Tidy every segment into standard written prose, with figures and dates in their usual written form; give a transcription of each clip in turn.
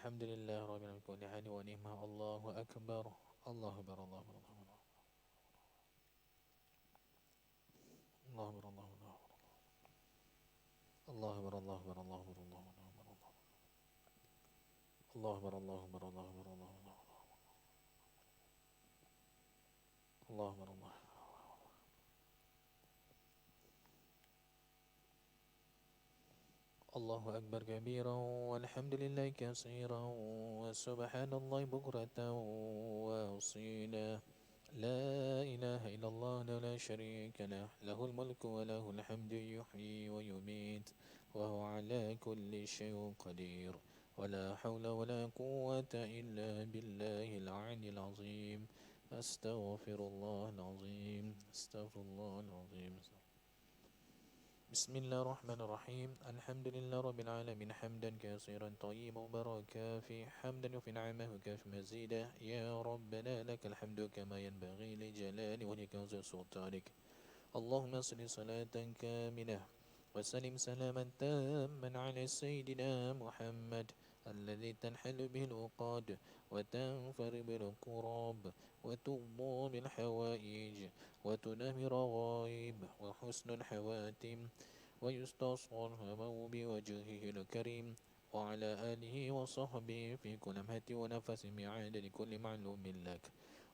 Alhamdulillah rabbil alamin kulli hali wa ni'ma Allahu akbar. Allahu akbar Allahu akbar Allahu akbar. Allahu akbar Allahu akbar. Allahu akbar Allahu akbar Allahu akbar Allahu akbar. Allahu akbar Allahu akbar Allahu akbar Allahu akbar. Allahu akbar Allah. Allahu akbar kabiran walhamdulillahi katsiran wa subhanallahi bukratan wa asila. لا إله إلا الله لا شريك له له الملك وله الحمد يحيي ويميت وهو على كل شيء قدير ولا حول ولا قوة إلا بالله العلي العظيم أستغفر الله العظيم أستغفر الله العظيم بسم الله الرحمن الرحيم الحمد لله رب العالمين حمدا كثيرا طيبا مباركا في حمدا وفي نعمه وكاف مزيدا يا ربنا لك الحمد كما ينبغي لجلال وجهك وسلطانك اللهم صل صلاة كاملة وسلم سلاما تاما على سيدنا محمد الذي تنحل به العقاد وتنفر بالكراب وتضى بالحوائج وتنهي الرغائب وحسن الحواتم ويستصغى الهمو بوجهه الكريم وعلى آله وصحبه في كل لمحة ونفس بعدد لكل معلوم لك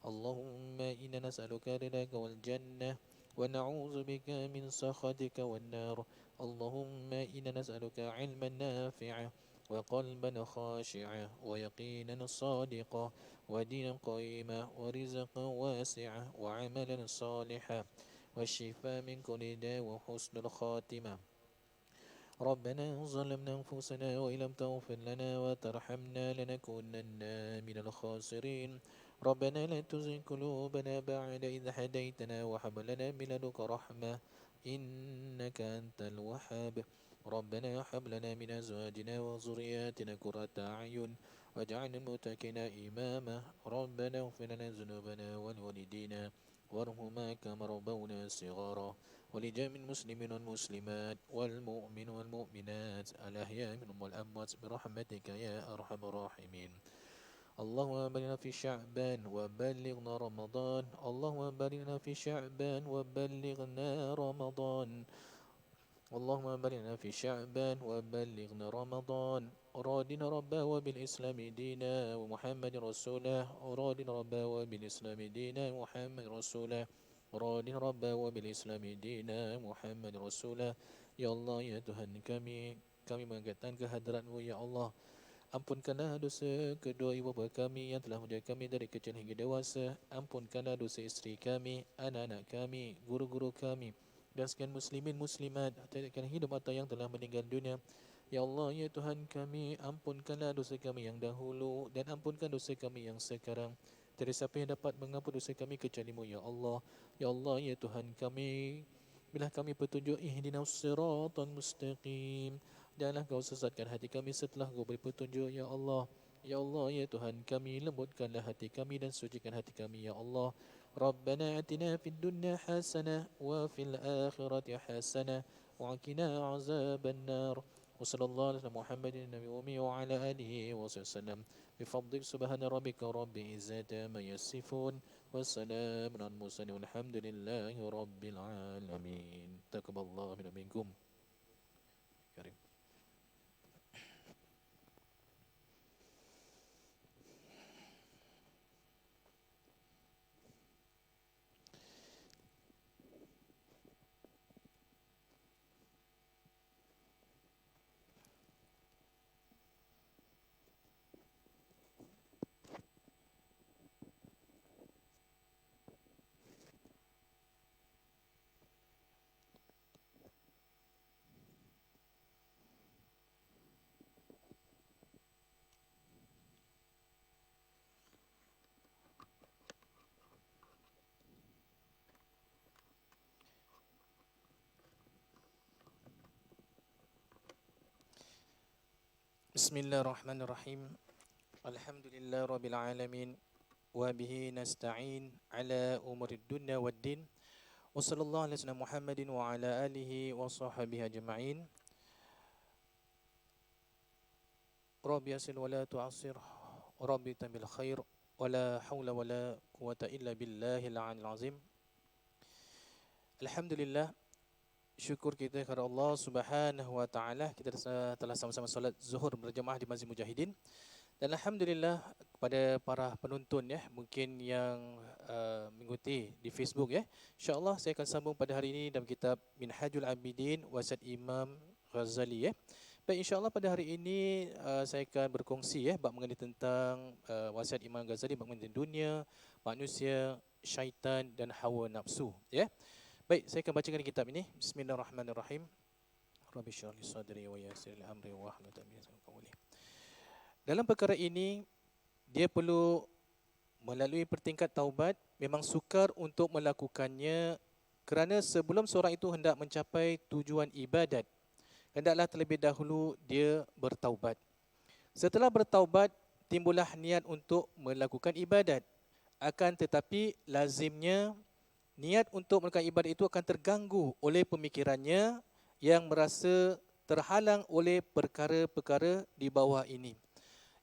اللهم إنا نسألك رضاك والجنة ونعوذ بك من سخطك والنار اللهم إنا نسألك علما نافعا وقلبا خاشعا ويقينا صادقا ودينا قيما ورزقا واسعا وعملا صالحا والشفاء من كل داء وحسن الخاتمة ربنا ظلمنا أنفسنا وإن لم تغفر لنا وترحمنا لنكونن من الخاسرين ربنا لا تزغ قلوبنا بعد إذ هديتنا وهب لنا من لدنك رحمة إنك أنت الوهاب ربنا هب لنا من أزواجنا وذرياتنا قرة أعين واجعلنا للمتقين إماما ربنا اغفر لنا ذنوبنا ولوالدينا وارحمهما كما ربونا صغارا ولجميع المسلمين والمسلمات والمؤمن والمؤمنات الأحياء منهم والأموات برحمتك يا أرحم الراحمين اللهم بلغنا في شعبان وبلغنا رمضان اللهم بلغنا في شعبان وبلغنا رمضان اللهم بلغنا في شعبان وبلغنا رمضان أرادنا ربا وبالإسلام دينا ومحمد رسوله أرادنا ربا وبالإسلام دينا ومحمد رسوله أرادنا ربا وبالإسلام دينا محمد رسوله Ya Allah, ya Tuhan kami mengangkatkan kehadrat-Mu ya Allah. Ampunkanlah dosa kedua ibu bapa kami yang telah menjaga kami dari kecil hingga dewasa. Ampunkanlah dosa isteri kami, anak-anak kami, guru-guru kami dan sekian muslimin muslimat yang hidup atau yang telah meninggal dunia. Ya Allah, ya Tuhan kami, ampunkanlah dosa kami yang dahulu dan ampunkan dosa kami yang sekarang. Tiada siapa yang dapat mengampun dosa kami kecuali-Mu ya Allah. Ya Allah, ya Tuhan kami, bila kami petunjuk ihdinas siratal mustaqim, janganlah Kau sesatkan hati kami setelah Kau beri petunjuk ya Allah. Ya Allah, ya Tuhan kami, lembutkanlah hati kami dan sucikan hati kami ya Allah. Rabbana atina fid dunya hasanah wa fil akhirati hasanah wa qina azaban nar. Wa sallallahu ala Muhammadin nabi ummi wa ala alihi wa sallam. Bifadlik subhana rabbika rabbil izzati amma yasifun. Wassalamun ala mursalin walhamdulillahi rabbil alamin. Taqabbalallahu minna minkum. Karim. Bismillahirrahmanirrahim. Alhamdulillah rabbil alamin. Wa bihi nasta'in ala umurid dunya waddin. Wa sallallahu ala sayyidina Muhammadin wa ala alihi wa sahbihi ajma'in. Rabbi yassir wa la tu'assir, Rabbi tamil khair, wa la hawla wa la quwata illa billahil aliyyil azim. Alhamdulillah, syukur kita kepada Allah Subhanahu wa taala, kita telah sama-sama solat zuhur berjemaah di Masjid Mujahidin. Dan alhamdulillah kepada para penonton ya, mungkin yang mengikuti di Facebook ya. Insya-Allah saya akan sambung pada hari ini dalam kitab Minhajul Abidin Wasiat Imam Ghazali ya. Baik, insya-Allah pada hari ini saya akan berkongsi ya bab mengenai tentang wasiat Imam Ghazali, bab mengenai dunia, manusia, syaitan dan hawa nafsu ya. Baik, saya akan bacakan kitab ini. Bismillahirrahmanirrahim. Rabbi shrah li sadri wa yassir li amri wahlul 'uqdatam min lisani yafqahu qawli. Dalam perkara ini, dia perlu melalui pertingkat taubat, memang sukar untuk melakukannya kerana sebelum seorang itu hendak mencapai tujuan ibadat, hendaklah terlebih dahulu dia bertaubat. Setelah bertaubat, timbullah niat untuk melakukan ibadat. Akan tetapi, lazimnya niat untuk melakukan ibadat itu akan terganggu oleh pemikirannya yang merasa terhalang oleh perkara-perkara di bawah ini.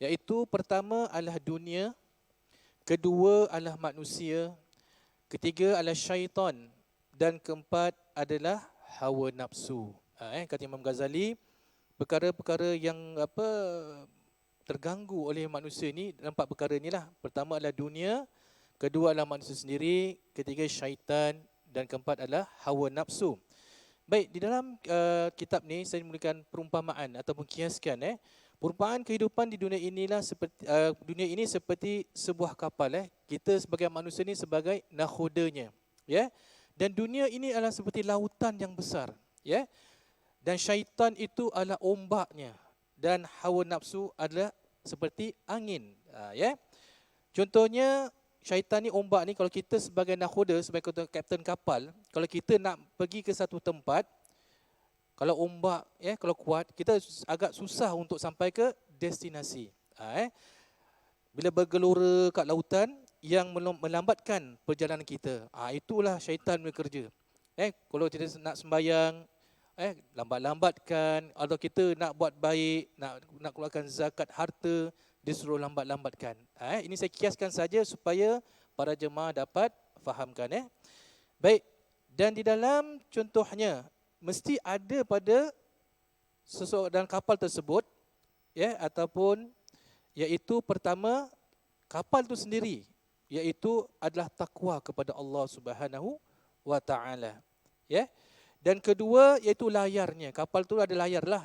Iaitu pertama adalah dunia, kedua adalah manusia, ketiga adalah syaitan, dan keempat adalah hawa nafsu. Kata Imam Ghazali, perkara-perkara yang terganggu oleh manusia ni, empat perkara inilah. Pertama adalah dunia, kedua adalah manusia sendiri, ketiga syaitan, dan keempat adalah hawa nafsu. Baik, di dalam kitab ni saya memberikan perumpamaan ataupun kiaskan perumpamaan kehidupan di dunia inilah seperti dunia ini seperti sebuah kapal kita sebagai manusia ni sebagai nakhodanya ya. Dan dunia ini adalah seperti lautan yang besar ya. Dan syaitan itu adalah ombaknya dan hawa nafsu adalah seperti angin ya. Contohnya syaitan ni, ombak ni, kalau kita sebagai nakhoda, sebagai kapten kapal, kalau kita nak pergi ke satu tempat, kalau ombak kalau kuat, kita agak susah untuk sampai ke destinasi. Bila bergelora kat lautan yang melambatkan perjalanan kita. Itulah syaitan bekerja. Kalau kita nak sembahyang, lambat-lambatkan. Atau kita nak buat baik, nak keluarkan zakat harta, dia suruh lambat-lambatkan. Ini saya kiaskan saja supaya para jemaah dapat fahamkan. Baik, dan di dalam contohnya mesti ada pada seseorang dalam kapal tersebut ataupun iaitu pertama kapal itu sendiri, iaitu adalah takwa kepada Allah Subhanahu wa taala dan kedua iaitu layarnya, kapal itu ada layar lah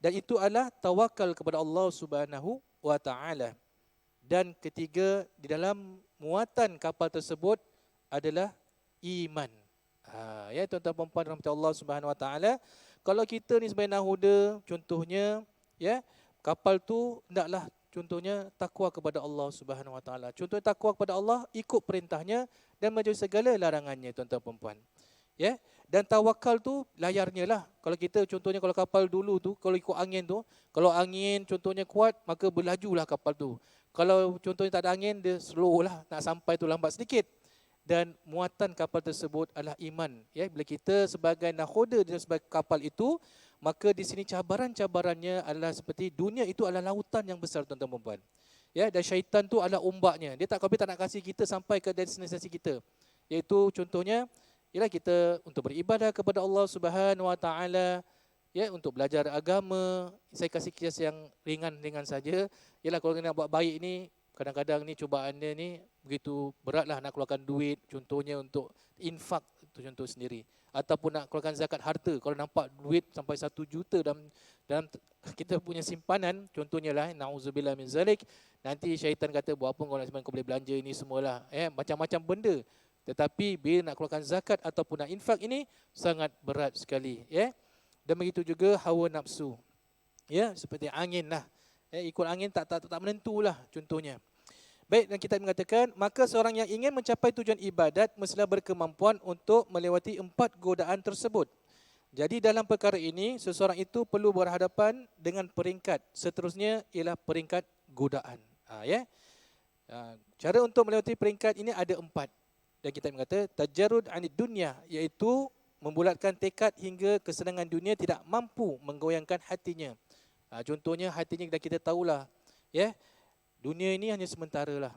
dan itu adalah tawakal kepada Allah Subhanahu wa taala. Dan ketiga, di dalam muatan kapal tersebut adalah iman. Tuan-tuan dan puan rahmat Allah Subhanahu wa taala, kalau kita ni sebagai nahoda, contohnya kapal tu hendaklah contohnya takwa kepada Allah Subhanahu wa taala. Contohnya takwa kepada Allah, ikut perintahnya dan menjauhi segala larangannya, tuan-tuan dan puan. Dan tawakal tu layarnya lah. Kalau kita contohnya, kalau kapal dulu tu, kalau ikut angin tu, kalau angin contohnya kuat, maka berlajulah kapal tu. Kalau contohnya tak ada angin, dia slow lah, nak sampai tu lambat sedikit. Dan muatan kapal tersebut adalah iman. Bila kita sebagai nakhoda dan sebagai kapal itu, maka di sini cabaran-cabarannya adalah seperti dunia itu adalah lautan yang besar, tuan-tuan dan puan. Dan syaitan tu adalah ombaknya. Dia tak nak kasih kita sampai ke destinasi kita. Iaitu contohnya, ialah kita untuk beribadah kepada Allah Subhanahu wa taala, untuk belajar agama. Saya kasih kias yang ringan-ringan saja. Ialah kalau nak buat baik ni, kadang-kadang ni cobaannya ni begitu beratlah, nak keluarkan duit, contohnya untuk infak, itu contoh sendiri. Ataupun nak keluarkan zakat harta, kalau nampak duit sampai 1 juta dalam kita punya simpanan, contohnya lah, na'udzubillah min zalik, nanti syaitan kata, buat apa kau nak simpan, kau boleh belanja ini semualah, macam-macam benda. Tetapi bila nak keluarkan zakat ataupun nak infak ini sangat berat sekali. Dan begitu juga hawa nafsu. Seperti angin lah. Ikut angin tak menentulah contohnya. Baik, dan kita mengatakan, maka seorang yang ingin mencapai tujuan ibadat mestilah berkemampuan untuk melewati 4 godaan tersebut. Jadi dalam perkara ini, seseorang itu perlu berhadapan dengan peringkat. Seterusnya ialah peringkat godaan. Cara untuk melewati peringkat ini ada 4. Dan kita mengata tajarrud anid dunya, iaitu membulatkan tekad hingga kesenangan dunia tidak mampu menggoyangkan hatinya. Contohnya hatinya, dan kita tahulah, ya, dunia ini hanya sementara lah.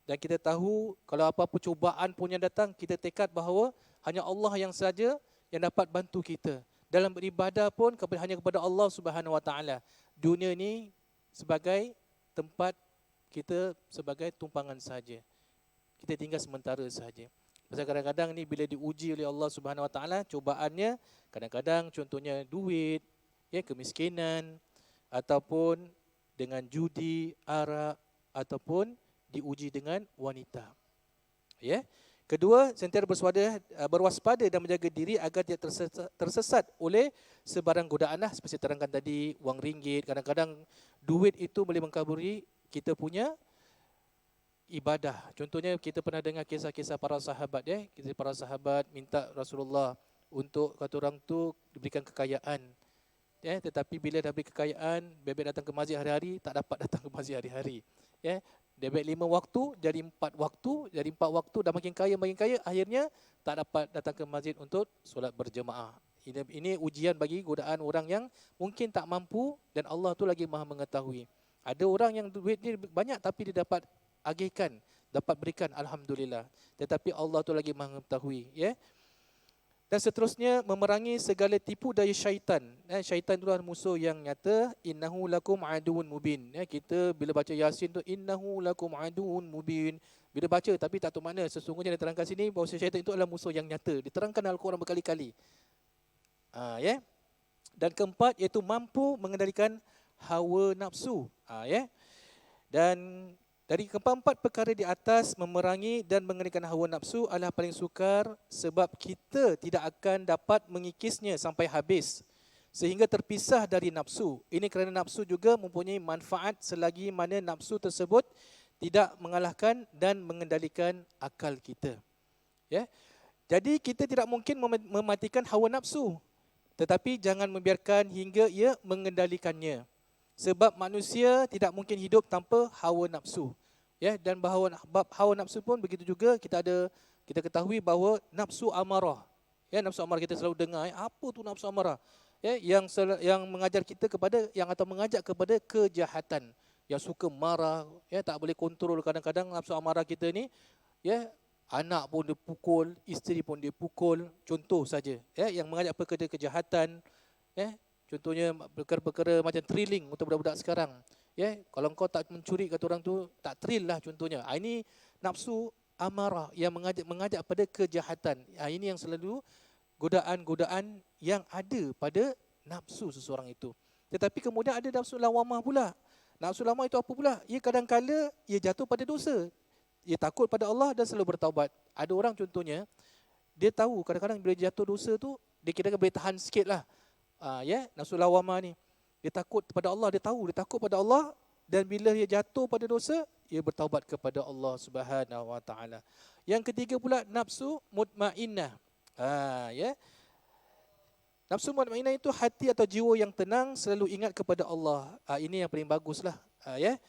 Dan kita tahu kalau apa-apa cubaan pun yang datang, kita tekad bahawa hanya Allah yang saja yang dapat bantu kita. Dalam beribadah pun hanya kepada Allah Subhanahu Wa Taala. Dunia ini sebagai tempat kita, sebagai tumpangan saja. Kita tinggal sementara saja. Pasal kadang-kadang ni bila diuji oleh Allah Subhanahu Wa Taala, cobaannya kadang-kadang contohnya duit, ya, kemiskinan, ataupun dengan judi, arak, ataupun diuji dengan wanita. Ya. Kedua, sentiasa berwaspada dan menjaga diri agar tidak tersesat oleh sebarang godaan lah, seperti terangkan tadi, wang ringgit. Kadang-kadang duit itu boleh mengkaburi kita punya ibadah. Contohnya kita pernah dengar kisah-kisah para sahabat, ya. Kisah para sahabat minta Rasulullah untuk kata orang tu diberikan kekayaan. Ya, tetapi bila dah beri kekayaan, bebek datang ke masjid hari-hari, tak dapat datang ke masjid hari-hari. Ya, bebek 5 waktu jadi 4 waktu, jadi 4 waktu, dah makin kaya, akhirnya tak dapat datang ke masjid untuk solat berjemaah. Ini ujian bagi godaan orang yang mungkin tak mampu, dan Allah tu lagi Maha mengetahui. Ada orang yang duit ni banyak tapi dia dapat agihkan, dapat berikan, alhamdulillah. Tetapi Allah tu lagi Maha mengetahui, ya. Dan seterusnya, memerangi segala tipu daya syaitan. Syaitan itu adalah musuh yang nyata. Innahu lakum aduun mubin. Kita bila baca Yasin tu, innahu lakum aduun mubin. Bila baca tapi tak tahu makna. Sesungguhnya diterangkan sini bahawa syaitan itu adalah musuh yang nyata. Diterangkan dalam Al-Quran berkali-kali. Ya. Dan keempat, iaitu mampu mengendalikan hawa nafsu. Ya. Dan dari keempat perkara di atas, memerangi dan mengendalikan hawa nafsu adalah paling sukar, sebab kita tidak akan dapat mengikisnya sampai habis sehingga terpisah dari nafsu. Ini kerana nafsu juga mempunyai manfaat selagi mana nafsu tersebut tidak mengalahkan dan mengendalikan akal kita. Ya. Jadi kita tidak mungkin mematikan hawa nafsu, tetapi jangan membiarkan hingga ia mengendalikannya. Sebab manusia tidak mungkin hidup tanpa hawa nafsu. Ya, dan bahawa hawa nafsu pun begitu juga, kita ketahui bahawa nafsu amarah. Ya, nafsu amarah kita selalu dengar, apa tu nafsu amarah? Ya, yang mengajar kita atau mengajak kepada kejahatan. Yang suka marah, ya, tak boleh kontrol kadang-kadang nafsu amarah kita ni, ya, anak pun dia pukul, isteri pun dia pukul, contoh saja, ya, yang mengajak kepada kejahatan, ya. Contohnya perkara-perkara macam thrilling untuk budak-budak sekarang. Ya, kalau kau tak mencuri, kata orang tu, tak thrill lah contohnya. Ini nafsu amarah yang mengajak pada kejahatan. Ini yang selalu godaan-godaan yang ada pada nafsu seseorang itu. Tetapi kemudian ada nafsu lawamah pula. Nafsu lawamah itu apa pula? Ia kadang-kala ia jatuh pada dosa. Ia takut pada Allah dan selalu bertaubat. Ada orang contohnya, dia tahu kadang-kadang bila jatuh dosa tu, dia kira boleh tahan sikit lah. Ya, nafsu lawamah ni. Dia takut kepada Allah, dia tahu dia takut pada Allah, dan bila dia jatuh pada dosa, ia bertaubat kepada Allah Subhanahu Wa Taala. Yang ketiga pula, nafsu mutmainnah. Ya. Nafsu mutmainnah itu hati atau jiwa yang tenang, selalu ingat kepada Allah. Ini yang paling baguslah. Ya.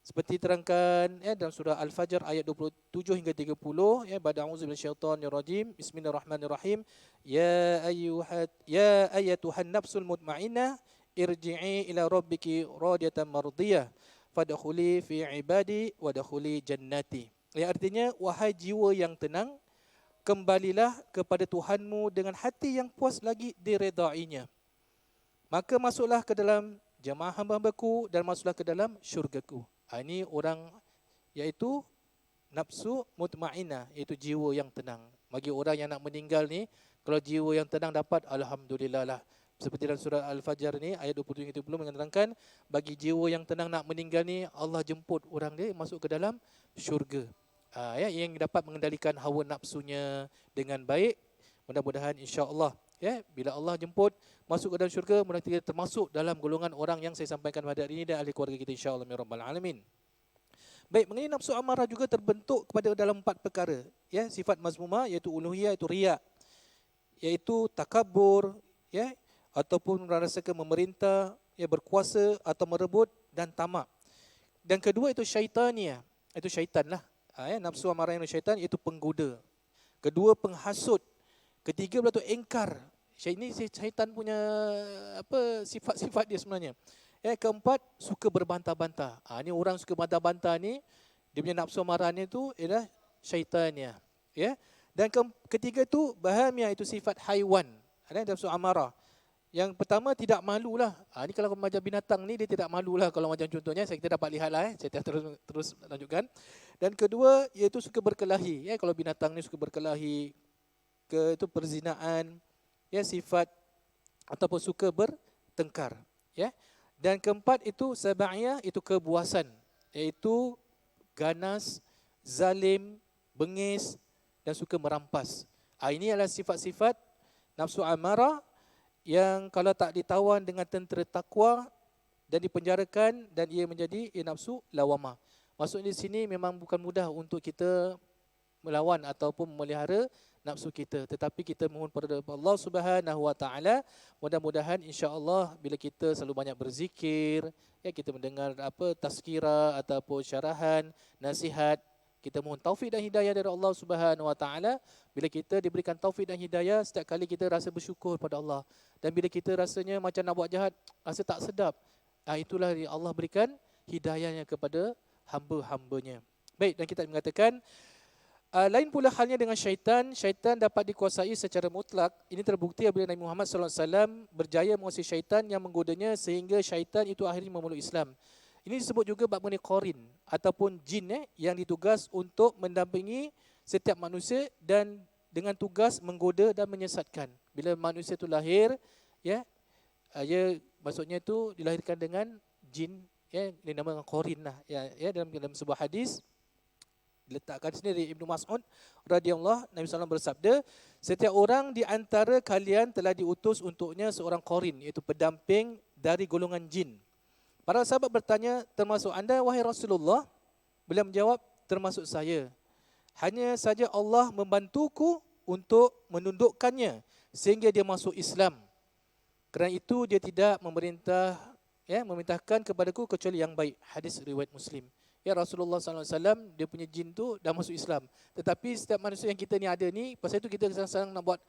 Seperti terangkan, ya, dalam surah Al-Fajr ayat 27 hingga 30, ya, ba'da a'udzu minasyaitonir rajim, bismillahirrahmanirrahim, ya ayyatuhan nafsul mutmainnah irji'i ila rabbiki radiyatan mardiyah fadkhuli fi ibadi wadkhuli jannati. Yang artinya, wahai jiwa yang tenang, kembalilah kepada Tuhanmu dengan hati yang puas lagi diredainya. Maka masuklah ke dalam jemaah hamba-hambaku dan masuklah ke dalam syurgaku. Ini orang, iaitu nafsu mutmainnah, iaitu jiwa yang tenang. Bagi orang yang nak meninggal ni, kalau jiwa yang tenang dapat, alhamdulillah lah. Seperti dalam surah Al-Fajr ni ayat 27-30 mengatakan, bagi jiwa yang tenang nak meninggal ni, Allah jemput orang dia masuk ke dalam syurga. Ya, yang dapat mengendalikan hawa nafsunya dengan baik. Mudah-mudahan insya-Allah, ya, bila Allah jemput masuk ke dalam syurga, mudah-mudahan kita termasuk dalam golongan orang yang saya sampaikan pada hari ini dan ahli keluarga kita insya-Allah ya rabbal alamin. Baik, mengenai nafsu amarah juga terbentuk kepada dalam 4 perkara, ya, sifat mazmumah iaitu uluhiyah, iaitu riya, iaitu takabur, ya, ataupun merasakan memerintah, ya, berkuasa atau merebut, dan tamak. Dan kedua itu syaitaniyah, itu syaitanlah. Ya, nafsu amarah yang syaitan iaitu penggoda. Kedua penghasut. Ketiga pula tu engkar. Ini syaitan punya sifat-sifat dia sebenarnya. Keempat, suka berbantah-bantah. Ni orang suka bantah-bantah ni, dia punya nafsu amarah ni tu ialah syaitannya. Dan ketiga tu bahamiyah, itu sifat haiwan. Ada nafsu amarah. Yang pertama tidak malulah. Ni kalau macam binatang ni dia tidak malulah kalau macam contohnya kita dapat lihatlah saya terus lanjutkan. Dan kedua iaitu suka berkelahi. Kalau binatang ni suka berkelahi, itu perzinaan, sifat ataupun suka bertengkar. Dan keempat itu sab'iyah, itu kebuasan, iaitu ganas, zalim, bengis dan suka merampas. Ini adalah sifat-sifat nafsu amarah yang kalau tak ditawan dengan tentera takwa dan dipenjarakan, dan ia menjadi nafsu lawamah. Maksudnya di sini memang bukan mudah untuk kita melawan ataupun memelihara nafsu kita, tetapi kita mohon pada Allah Subhanahu wa taala, mudah-mudahan insya-Allah bila kita selalu banyak berzikir, kita mendengar tazkirah ataupun syarahan, nasihat, kita mohon taufik dan hidayah dari Allah Subhanahu wa taala. Bila kita diberikan taufik dan hidayah, setiap kali kita rasa bersyukur pada Allah. Dan bila kita rasanya macam nak buat jahat, rasa tak sedap, itulah Allah berikan hidayahnya kepada hamba-hambanya. Baik, dan kita mengatakan lain pula halnya dengan syaitan. Syaitan dapat dikuasai secara mutlak. Ini terbukti apabila Nabi Muhammad SAW berjaya menguasai syaitan yang menggodanya sehingga syaitan itu akhirnya memeluk Islam. Ini disebut juga bab mengenai qarin ataupun jin yang ditugas untuk mendampingi setiap manusia dan dengan tugas menggoda dan menyesatkan. Bila manusia itu lahir, maksudnya itu dilahirkan dengan jin, dinamakan qarin lah. Dalam sebuah hadis diletakkan sendiri Ibnu Mas'ud radhiyallahu, Nabi SAW bersabda, setiap orang di antara kalian telah diutus untuknya seorang qarin, iaitu pendamping dari golongan jin. Para sahabat bertanya, termasuk anda wahai Rasulullah? Beliau menjawab, termasuk saya. Hanya saja Allah membantuku untuk menundukkannya sehingga dia masuk Islam. Kerana itu dia tidak memerintahkan kepadaku kecuali yang baik. Hadis riwayat Muslim. Rasulullah SAW, dia punya jin tu dah masuk Islam. Tetapi setiap manusia yang kita ni ada ni, pasal itu kita sedang nak buat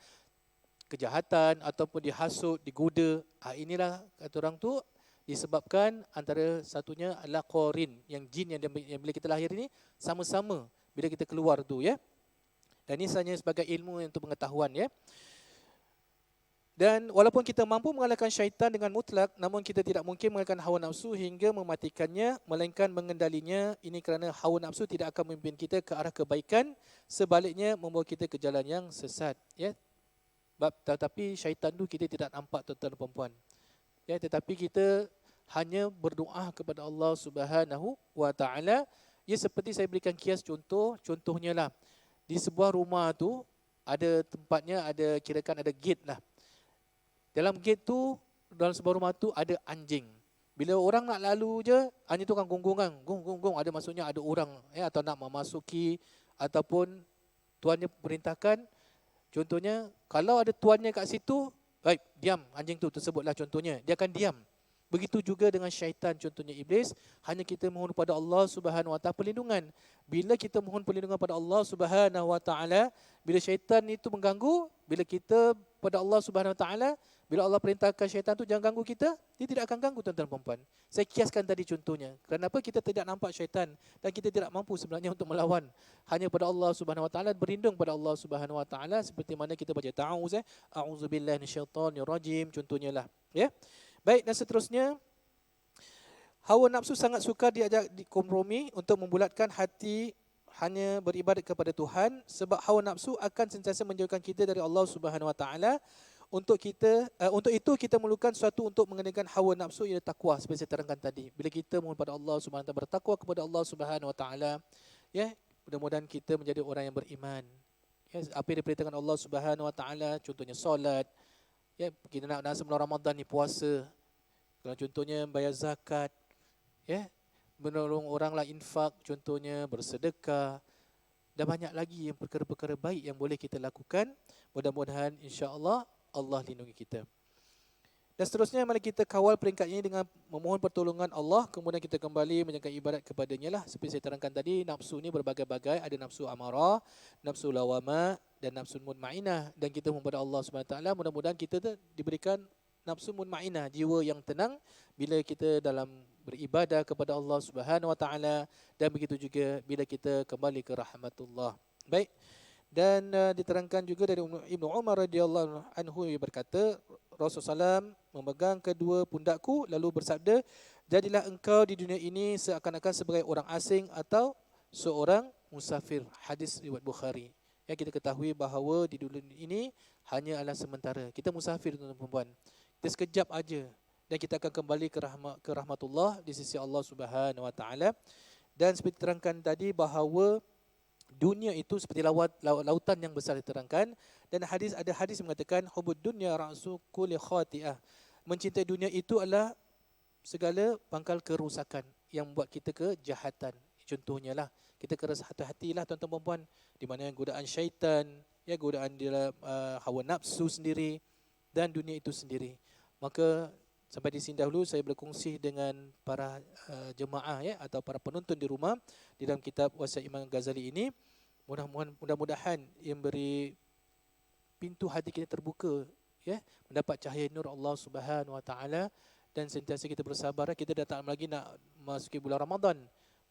kejahatan ataupun dihasut, digoda. Inilah kata orang tu disebabkan antara satunya adalah qarin, yang jin yang bila kita lahir ini sama-sama bila kita keluar tu. Dan ini hanya sebagai ilmu untuk pengetahuan. Dan walaupun kita mampu mengalahkan syaitan dengan mutlak, namun kita tidak mungkin mengalahkan hawa nafsu hingga mematikannya, melainkan mengendalinya. Ini kerana hawa nafsu tidak akan memimpin kita ke arah kebaikan, sebaliknya membawa kita ke jalan yang sesat. Tetapi syaitan tu kita tidak nampak, tuan-tuan dan puan-puan. Tetapi kita hanya berdoa kepada Allah Subhanahu wa taala. Seperti saya berikan kias contohnya lah. Di sebuah rumah tu ada tempatnya, ada kirakan ada gate lah. Dalam gate tu, dalam sebuah rumah tu ada anjing. Bila orang nak lalu je, anjing tu akan gong-gongan. Gong-gong-gong, ada maksudnya ada orang atau nak memasuki ataupun tuannya perintahkan. Contohnya, kalau ada tuannya kat situ, baik, diam anjing tu, tersebutlah contohnya. Dia akan diam. Begitu juga dengan syaitan, contohnya iblis. Hanya kita mohon kepada Allah Subhanahu wa taala perlindungan. Bila kita mohon perlindungan pada Allah Subhanahu wa taala, bila syaitan itu mengganggu, bila kita pada Allah Subhanahu wa taala, bila Allah perintahkan syaitan tu jangan ganggu kita, dia tidak akan ganggu, tuan-tuan dan puan-puan. Saya kiaskan tadi contohnya. Kenapa kita tidak nampak syaitan dan kita tidak mampu sebenarnya untuk melawan. Hanya pada Allah Subhanahu wa taala, berlindung pada Allah Subhanahu wa taala, seperti mana kita baca ta'awuz, a'udzubillahi minasyaitonirrajim, contohnya lah. Baik, dan seterusnya, hawa nafsu sangat sukar diajak dikompromi untuk membulatkan hati hanya beribadat kepada Tuhan, sebab hawa nafsu akan sentiasa menjauhkan kita dari Allah Subhanahu wa taala. Untuk itu kita memerlukan sesuatu untuk mengenakan hawa nafsu, ialah takwa, seperti saya terangkan tadi. Bila kita mohon pada Allah Subhanahu wa taala, bertakwa kepada Allah Subhanahu wa taala, mudah-mudahan kita menjadi orang yang beriman. Apa yang diperintahkan Allah Subhanahu wa taala, contohnya solat, kita nak sebelum Ramadan ni puasa. Kalau contohnya bayar zakat, menolong orang lah, infak, contohnya bersedekah, dan banyak lagi yang perkara-perkara baik yang boleh kita lakukan. Mudah-mudahan insya-Allah Allah lindungi kita. Dan seterusnya, mari kita kawal peringkat ini dengan memohon pertolongan Allah, kemudian kita kembali menjalankan ibadat kepadanya lah. Seperti saya terangkan tadi, nafsu ni berbagai-bagai, ada nafsu amarah, nafsu lawama dan nafsu mutmainah. Dan kita mohon kepada Allah Subhanahu wa taala, mudah-mudahan kita diberikan nafsu mutmainnah, jiwa yang tenang bila kita dalam beribadah kepada Allah Subhanahu wa taala, dan begitu juga bila kita kembali ke rahmatullah. Baik. Dan diterangkan juga dari Ibnu Umar radhiyallahu anhu, yang berkata Rasulullah SAW memegang kedua pundakku lalu bersabda, jadilah engkau di dunia ini seakan-akan sebagai orang asing atau seorang musafir. Hadis riwayat Bukhari. Ya, kita ketahui bahawa di dunia ini hanya adalah sementara. Kita musafir, tuan-tuan dan puan. Kita sekejap aja dan kita akan kembali ke rahmatullah di sisi Allah Subhanahu wa taala. Dan seperti terangkan tadi bahawa dunia itu seperti lautan yang besar diterangkan, dan ada hadis mengatakan hubud dunya ra'su kulli khati'ah. Mencintai dunia itu adalah segala pangkal kerusakan yang membuat kita kejahatan. Contohnya lah, kita kena hati-hatilah tuan-tuan dan puan, di mana godaan syaitan, ya, godaan dalam hawa nafsu sendiri dan dunia itu sendiri. Maka sampai di sini dahulu saya berkongsi dengan para jemaah, ya, atau para penonton di rumah di dalam kitab Wasiat Imam Ghazali ini. Mudah-mudahan yang beri pintu hati kita terbuka, ya, mendapat cahaya nur Allah Subhanahu wa taala, dan sentiasa kita bersabar. Kita dah tak lagi nak masuki bulan Ramadan.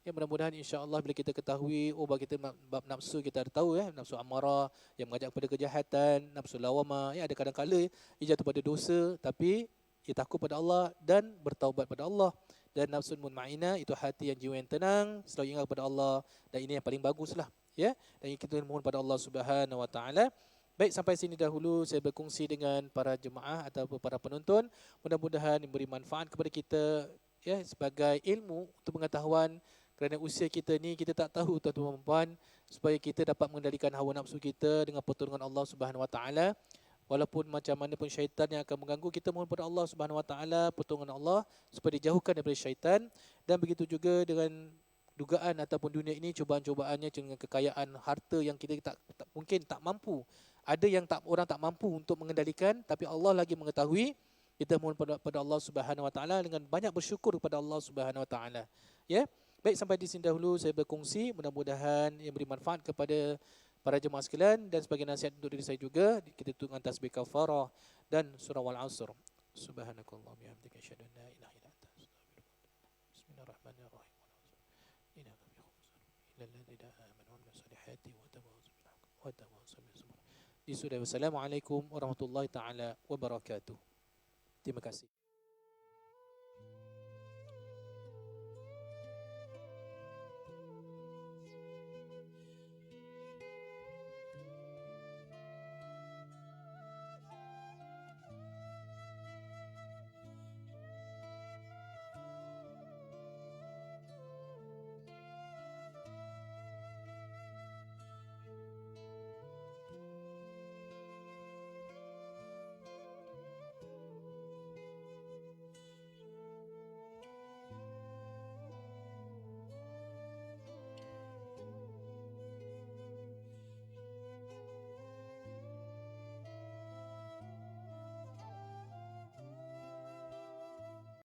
Ya, mudah-mudahan insya-Allah bila kita ketahui bab kita bab nafsu, kita ada tahu, ya, nafsu amarah yang mengajak kepada kejahatan, nafsu lawamah, ya, ada kadang-kala ia jatuh pada dosa tapi ia takut pada Allah dan bertaubat pada Allah. Dan nafsu mutmainnah itu hati yang jiwa yang tenang, selalu ingat kepada Allah, dan ini yang paling baguslah, ya. Dan kita mohon pada Allah Subhanahu wa taala. Baik, sampai sini dahulu saya berkongsi dengan para jemaah atau para penonton. Mudah-mudahan memberi manfaat kepada kita, ya, sebagai ilmu untuk pengetahuan, kerana usia kita ni kita tak tahu, tuan-tuan dan puan, supaya kita dapat mengendalikan hawa nafsu kita dengan pertolongan Allah Subhanahu wa taala. Walaupun macam mana pun syaitan yang akan mengganggu, kita mohon pada Allah Subhanahu wa taala pertolongan Allah supaya dijauhkan daripada syaitan. Dan begitu juga dengan dugaan ataupun dunia ini, cubaan-cubaannya dengan kekayaan harta yang kita mungkin tak mampu. Ada yang orang tak mampu untuk mengendalikan, tapi Allah lagi mengetahui. Kita mohon pada Allah Subhanahu wa taala dengan banyak bersyukur kepada Allah Subhanahu wa taala. Ya. Baik, sampai di sini dahulu saya berkongsi, mudah-mudahan yang beri manfaat kepada para jemaah sekalian, dan sebagai nasihat untuk diri saya juga, kita tutup dengan tasbih kafarah dan surah Wal-Asr. Subhanakallah bihamdika asyhadu an la ilaha illa anta astaghfiruka. Bismillahirrahmanirrahim. Inna illal ladzina amanu wa amilus solihati wa tawassaw bis sabr. Assalamualaikum warahmatullahi taala wabarakatuh. Terima kasih.